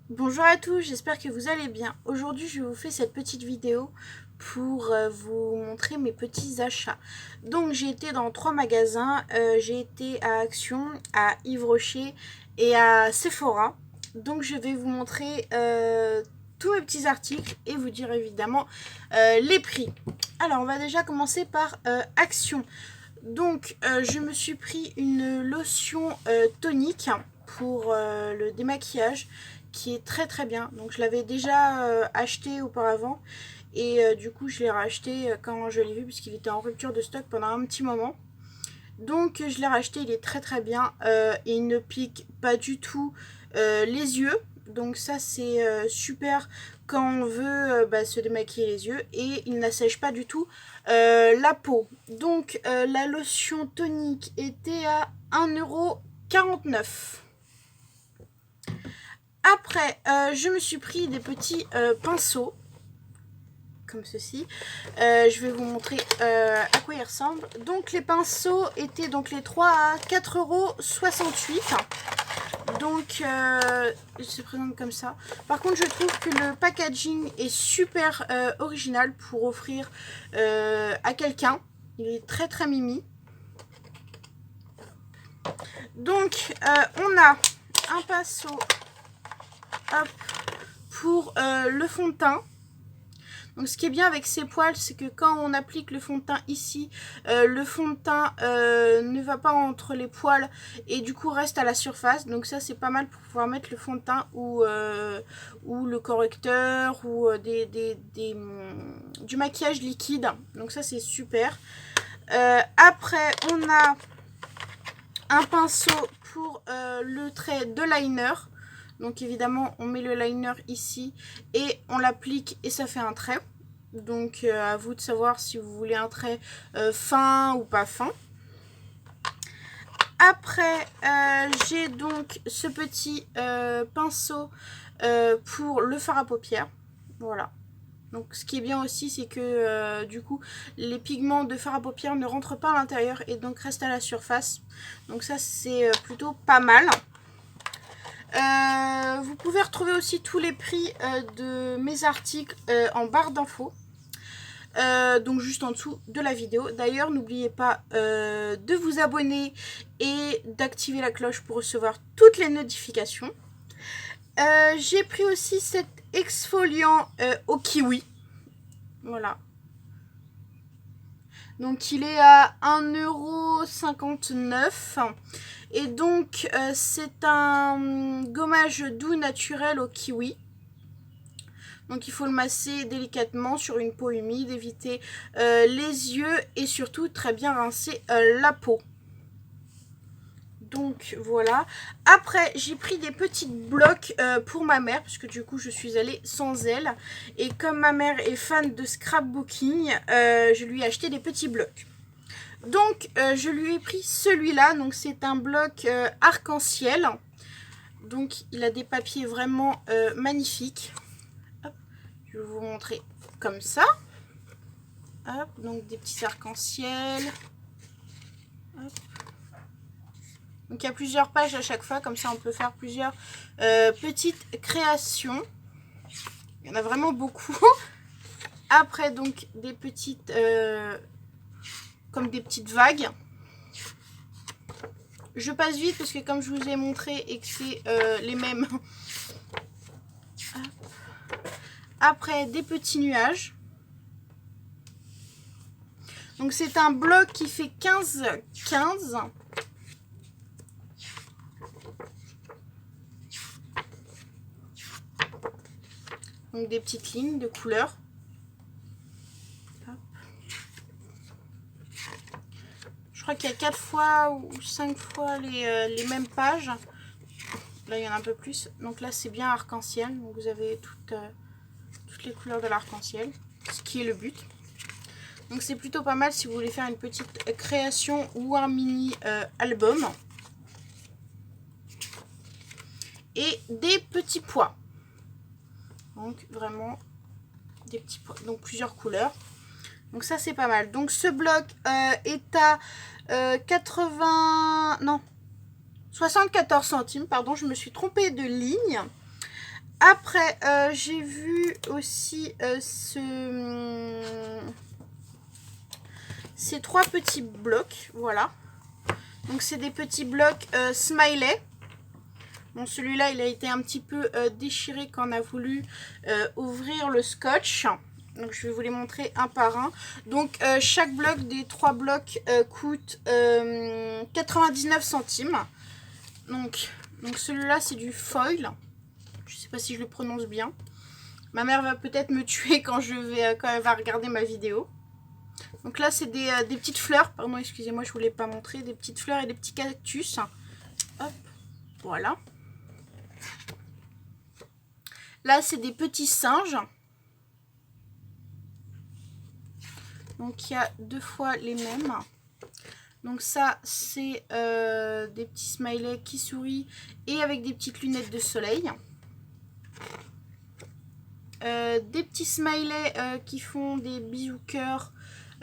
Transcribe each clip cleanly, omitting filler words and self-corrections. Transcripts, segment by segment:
Bonjour à tous, j'espère que vous allez bien. Aujourd'hui, je vous fais cette petite vidéo pour vous montrer mes petits achats. Donc, j'ai été dans 3 magasins. J'ai été à Action, à Yves Rocher et à Sephora. Donc, je vais vous montrer tous mes petits articles et vous dire évidemment les prix. Alors, on va déjà commencer par Action. Donc, je me suis pris une lotion tonique pour le démaquillage qui est très très bien. Donc, je l'avais déjà acheté auparavant et du coup, je l'ai racheté quand je l'ai vu puisqu'il était en rupture de stock pendant un petit moment. Donc, je l'ai racheté, il est très très bien et il ne pique pas du tout les yeux. Donc ça c'est super quand on veut se démaquiller les yeux et il n'assèche pas du tout la peau. Donc la lotion tonique était à 1,49 €. Après je me suis pris des petits pinceaux comme ceci. Je vais vous montrer à quoi ils ressemblent. Donc les pinceaux étaient donc les 3 à 4,68 €. Donc, il se présente comme ça. Par contre, je trouve que le packaging est super original pour offrir à quelqu'un. Il est très très mimi. Donc, on a un pinceau hop, pour le fond de teint. Donc, ce qui est bien avec ces poils, c'est que quand on applique le fond de teint ici, le fond de teint ne va pas entre les poils et du coup reste à la surface. Donc ça, c'est pas mal pour pouvoir mettre le fond de teint ou le correcteur ou du maquillage liquide. Donc ça, c'est super. Après, on a un pinceau pour le trait de liner. Donc évidemment, on met le liner ici et on l'applique et ça fait un trait. Donc à vous de savoir si vous voulez un trait fin ou pas fin. Après, j'ai donc ce petit pinceau pour le fard à paupières. Voilà. Donc ce qui est bien aussi, c'est que du coup, les pigments de fard à paupières ne rentrent pas à l'intérieur et donc restent à la surface. Donc ça, c'est plutôt pas mal. Vous pouvez retrouver aussi tous les prix de mes articles en barre d'infos. Donc juste en dessous de la vidéo. D'ailleurs, n'oubliez pas de vous abonner et d'activer la cloche pour recevoir toutes les notifications. J'ai pris aussi cet exfoliant au kiwi. Voilà. Donc il est à 1,59 €. Et donc c'est un gommage doux naturel au kiwi. Donc il faut le masser délicatement sur une peau humide, éviter les yeux et surtout très bien rincer la peau. Donc voilà. Après, j'ai pris des petits blocs pour ma mère, parce que du coup, je suis allée sans elle. Et comme ma mère est fan de scrapbooking, je lui ai acheté des petits blocs. Donc, je lui ai pris celui-là. Donc, c'est un bloc arc-en-ciel. Donc, il a des papiers vraiment magnifiques. Hop, je vais vous montrer comme ça. Hop, donc, des petits arc-en-ciel. Hop. Donc il y a plusieurs pages à chaque fois, comme ça on peut faire plusieurs petites créations. Il y en a vraiment beaucoup. Après donc des petites, comme des petites vagues. Je passe vite parce que comme je vous ai montré et que c'est les mêmes. Après des petits nuages. Donc c'est un bloc qui fait 15. Donc des petites lignes de couleurs. Je crois qu'il y a 4 fois ou 5 fois les mêmes pages. Là, il y en a un peu plus. Donc là, c'est bien arc-en-ciel. Donc vous avez toutes les couleurs de l'arc-en-ciel, ce qui est le but. Donc c'est plutôt pas mal si vous voulez faire une petite création ou un mini album. Et des petits pois. Donc vraiment des petits pois. Donc plusieurs couleurs. Donc ça c'est pas mal. Donc ce bloc est à 74 centimes. Pardon, je me suis trompée de ligne. Après, j'ai vu aussi ces 3 petits blocs, voilà. Donc c'est des petits blocs smiley. Bon, celui-là, il a été un petit peu déchiré quand on a voulu ouvrir le scotch. Donc je vais vous les montrer un par un. Donc chaque bloc des 3 blocs coûte 99 centimes. Donc celui-là, c'est du foil. Je ne sais pas si je le prononce bien. Ma mère va peut-être me tuer quand elle va regarder ma vidéo. Donc là, c'est des petites fleurs. Pardon, excusez-moi, je ne vous l'ai pas montré. Des petites fleurs et des petits cactus. Hop, voilà. Là, c'est des petits singes. Donc, il y a 2 fois les mêmes. Donc ça, c'est des petits smileys qui sourient et avec des petites lunettes de soleil. Des petits smileys qui font des bisous cœurs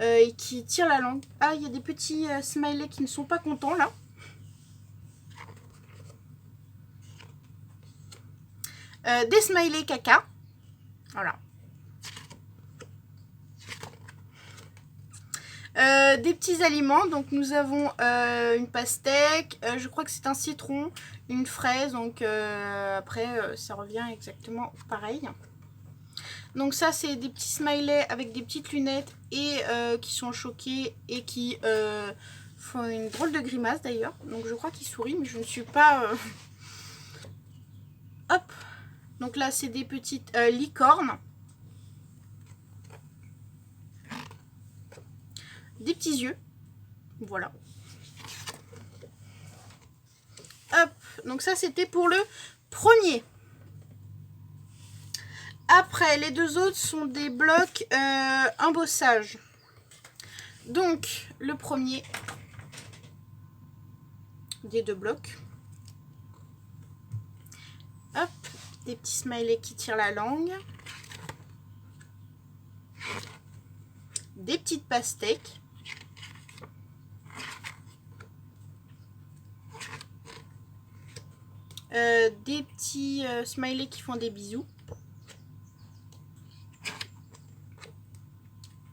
et qui tirent la langue. Ah, il y a des petits smileys qui ne sont pas contents là. Des smileys caca. Voilà. Des petits aliments. Donc nous avons une pastèque. Je crois que c'est un citron. Une fraise. Donc après, ça revient exactement pareil. Donc ça, c'est des petits smileys avec des petites lunettes et qui sont choqués et qui font une drôle de grimace d'ailleurs. Donc je crois qu'ils sourient, mais je ne suis pas... Hop. Donc là, c'est des petites licornes. Des petits yeux. Voilà. Hop. Donc ça, c'était pour le premier. Après, les 2 autres sont des blocs embossage. Donc, le premier des 2 blocs. Hop, des petits smileys qui tirent la langue. Des petites pastèques. Des petits smileys qui font des bisous.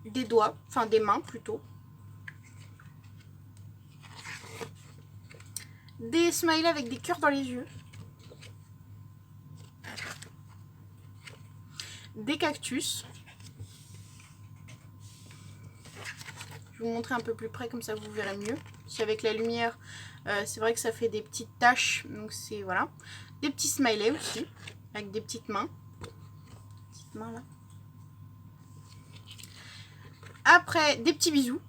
Des doigts, enfin des mains plutôt. Des smileys avec des cœurs dans les yeux. Des cactus. Je vais vous montrer un peu plus près, comme ça vous verrez mieux. Si avec la lumière, c'est vrai que ça fait des petites taches. Donc c'est voilà. Des petits smileys aussi, avec des petites mains. Petites mains là. Après, des petits bisous.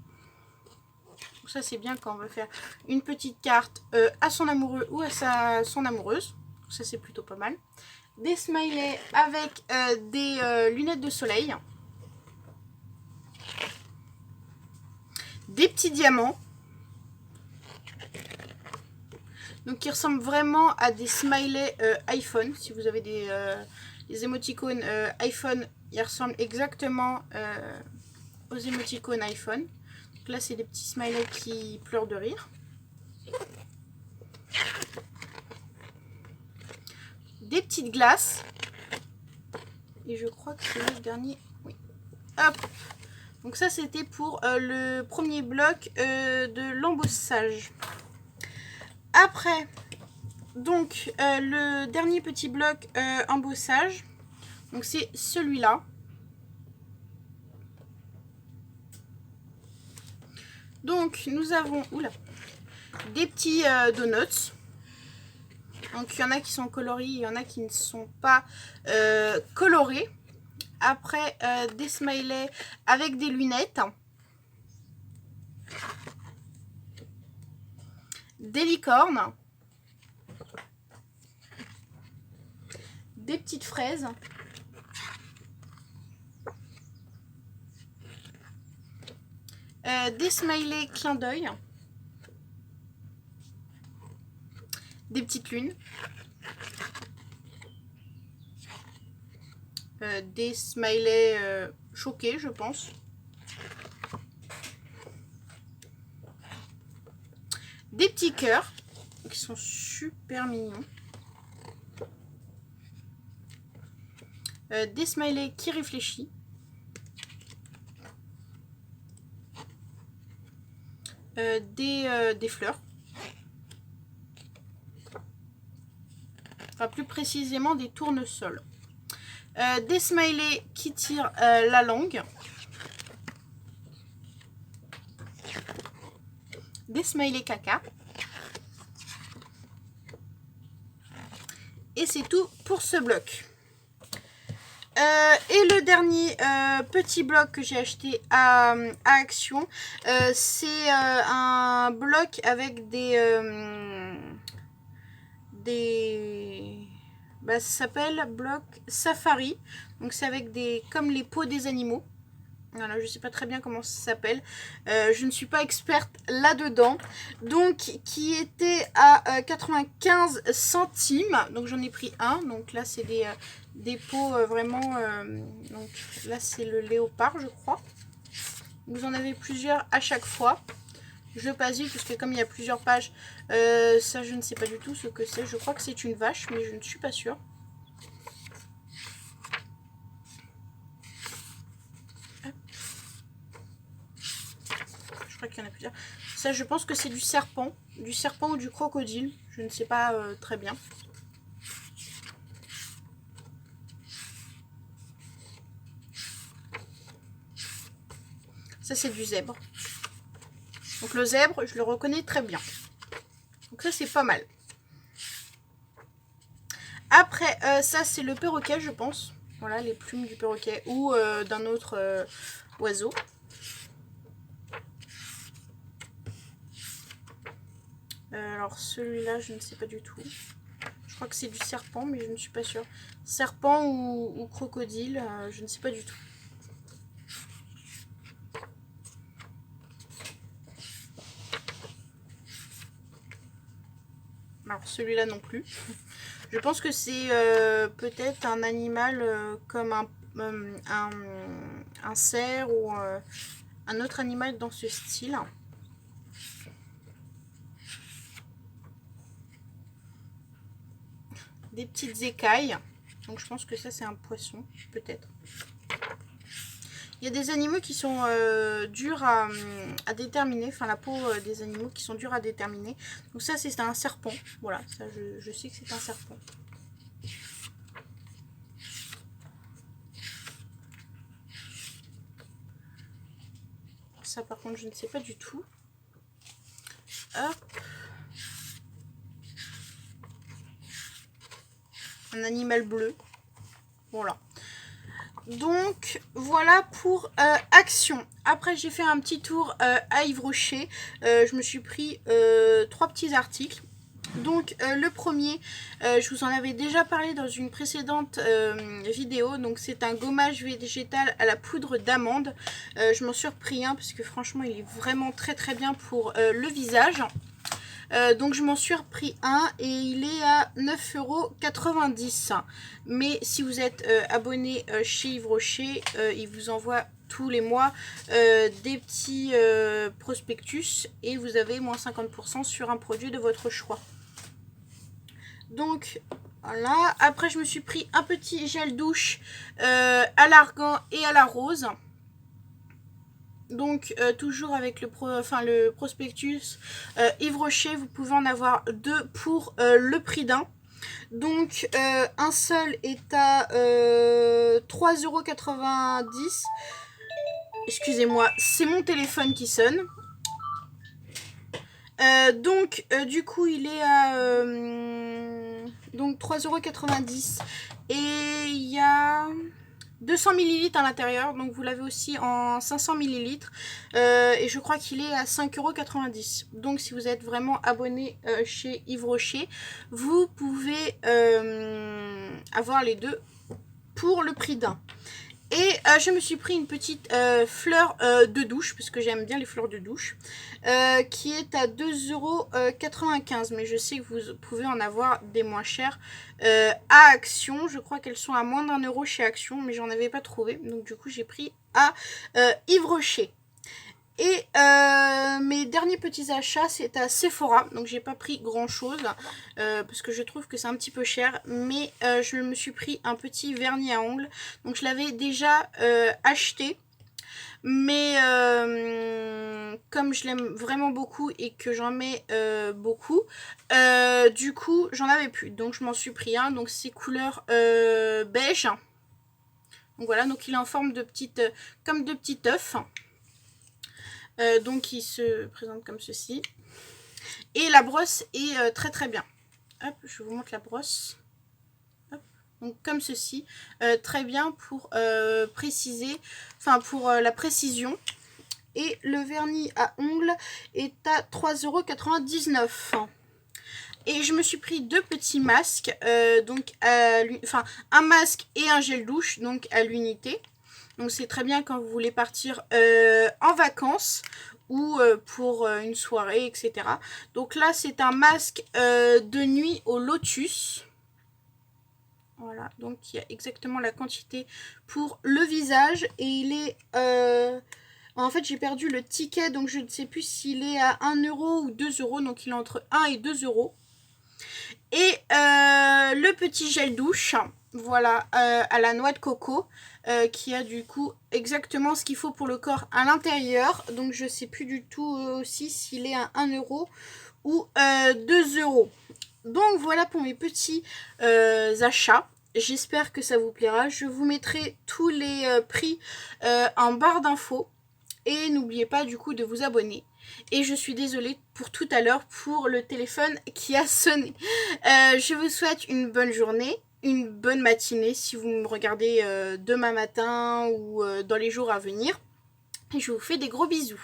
Donc ça c'est bien quand on veut faire une petite carte à son amoureux ou à son amoureuse. Donc ça c'est plutôt pas mal. Des smileys avec des lunettes de soleil. Des petits diamants. Donc qui ressemblent vraiment à des smileys iPhone. Si vous avez des émoticônes iPhone, ils ressemblent exactement aux émoticônes iPhone. Donc là c'est des petits smileys qui pleurent de rire. Des petites glaces. Et je crois que c'est le dernier. Oui. Hop. Donc ça c'était pour le premier bloc de l'embossage. Après, donc le dernier petit bloc embossage. Donc c'est celui-là. Donc nous avons des petits donuts. Donc il y en a qui sont colorés, il y en a qui ne sont pas colorés. Après des smileys avec des lunettes. Des licornes. Des petites fraises. Des smileys clin d'œil. Des petites lunes. Des smileys choqués, je pense. Des petits cœurs qui sont super mignons. des smileys qui réfléchissent, des fleurs, enfin plus précisément des tournesols, des smileys qui tirent la langue, des smileys caca. Et c'est tout pour ce bloc. Et le dernier petit bloc que j'ai acheté à Action, c'est un bloc avec ça s'appelle bloc Safari. Donc c'est avec comme les peaux des animaux. Voilà, je sais pas très bien comment ça s'appelle. Je ne suis pas experte là-dedans. Donc, qui était à 95 centimes. Donc, j'en ai pris un. Donc là, c'est des peaux vraiment... donc là, c'est le léopard, je crois. Vous en avez plusieurs à chaque fois. Je passe vite parce que comme il y a plusieurs pages, ça, je ne sais pas du tout ce que c'est. Je crois que c'est une vache, mais je ne suis pas sûre. Qu'il y en a plusieurs. Ça, je pense que c'est du serpent ou du crocodile. Je ne sais pas très bien. Ça, c'est du zèbre. Donc le zèbre, je le reconnais très bien. Donc ça, c'est pas mal. Après, ça, c'est le perroquet, je pense. Voilà, les plumes du perroquet ou d'un autre oiseau. Alors celui-là, je ne sais pas du tout. Je crois que c'est du serpent, mais je ne suis pas sûre. Serpent ou crocodile, je ne sais pas du tout. Alors celui-là non plus. Je pense que c'est peut-être un animal comme un cerf ou un autre animal dans ce style. Des petites écailles. Donc je pense que ça c'est un poisson, peut-être. Il y a des animaux qui sont durs à déterminer. Enfin la peau des animaux qui sont durs à déterminer. Donc ça c'est un serpent. Voilà, ça je sais que c'est un serpent. Ça par contre je ne sais pas du tout. Hop. Un animal bleu. Voilà. Donc voilà pour Action. Après j'ai fait un petit tour à Yves Rocher. Je me suis pris 3 petits articles. Donc le premier, je vous en avais déjà parlé dans une précédente vidéo. Donc c'est un gommage végétal à la poudre d'amande. Je m'en suis repris un parce que franchement il est vraiment très très bien pour le visage. Donc je m'en suis repris un et il est à 9,90 €. Mais si vous êtes abonné chez Yves Rocher, il vous envoie tous les mois des petits prospectus et vous avez moins 50% sur un produit de votre choix. Donc voilà. Après je me suis pris un petit gel douche à l'argan et à la rose. Donc toujours avec le prospectus Yves Rocher, vous pouvez en avoir 2 pour le prix d'un. Donc un seul est à 3,90 €. Excusez-moi, c'est mon téléphone qui sonne. Donc du coup il est à donc 3,90 € et il y a 200 ml à l'intérieur, donc vous l'avez aussi en 500 ml et je crois qu'il est à 5,90 €. Donc si vous êtes vraiment abonné chez Yves Rocher, vous pouvez avoir les deux pour le prix d'un. Et je me suis pris une petite fleur de douche, parce que j'aime bien les fleurs de douche, qui est à 2,95 €. Mais je sais que vous pouvez en avoir des moins chères à Action. Je crois qu'elles sont à moins d'1 € chez Action, mais j'en avais pas trouvé. Donc du coup, j'ai pris à Yves Rocher. Et mes derniers petits achats, c'est à Sephora. Donc j'ai pas pris grand chose parce que je trouve que c'est un petit peu cher. Mais je me suis pris un petit vernis à ongles. Donc je l'avais déjà acheté. Mais comme je l'aime vraiment beaucoup et que j'en mets beaucoup, du coup j'en avais plus. Donc je m'en suis pris un. Donc c'est couleur beige. Donc voilà, donc il est en forme de petite, comme de petit œuf. Donc il se présente comme ceci. Et la brosse est très très bien. Hop, je vous montre la brosse. Hop. Donc comme ceci, très bien pour préciser, enfin pour la précision. Et le vernis à ongles est à 3,99 €. Et je me suis pris deux petits masques, donc enfin un masque et un gel douche, donc à l'unité. Donc c'est très bien quand vous voulez partir en vacances ou pour une soirée, etc. Donc là c'est un masque de nuit au lotus. Voilà, donc il y a exactement la quantité pour le visage et il est... en fait j'ai perdu le ticket, donc je ne sais plus s'il est à 1 € ou 2 €, donc il est entre 1 et 2 €. Et le petit gel douche, voilà, à la noix de coco, qui a du coup exactement ce qu'il faut pour le corps à l'intérieur. Donc je sais plus du tout aussi s'il est à 1 € ou 2 €. Donc voilà pour mes petits achats. J'espère que ça vous plaira. Je vous mettrai tous les prix en barre d'infos. Et n'oubliez pas du coup de vous abonner. Et je suis désolée pour tout à l'heure pour le téléphone qui a sonné. Je vous souhaite une bonne journée, une bonne matinée si vous me regardez demain matin ou dans les jours à venir. Et je vous fais des gros bisous.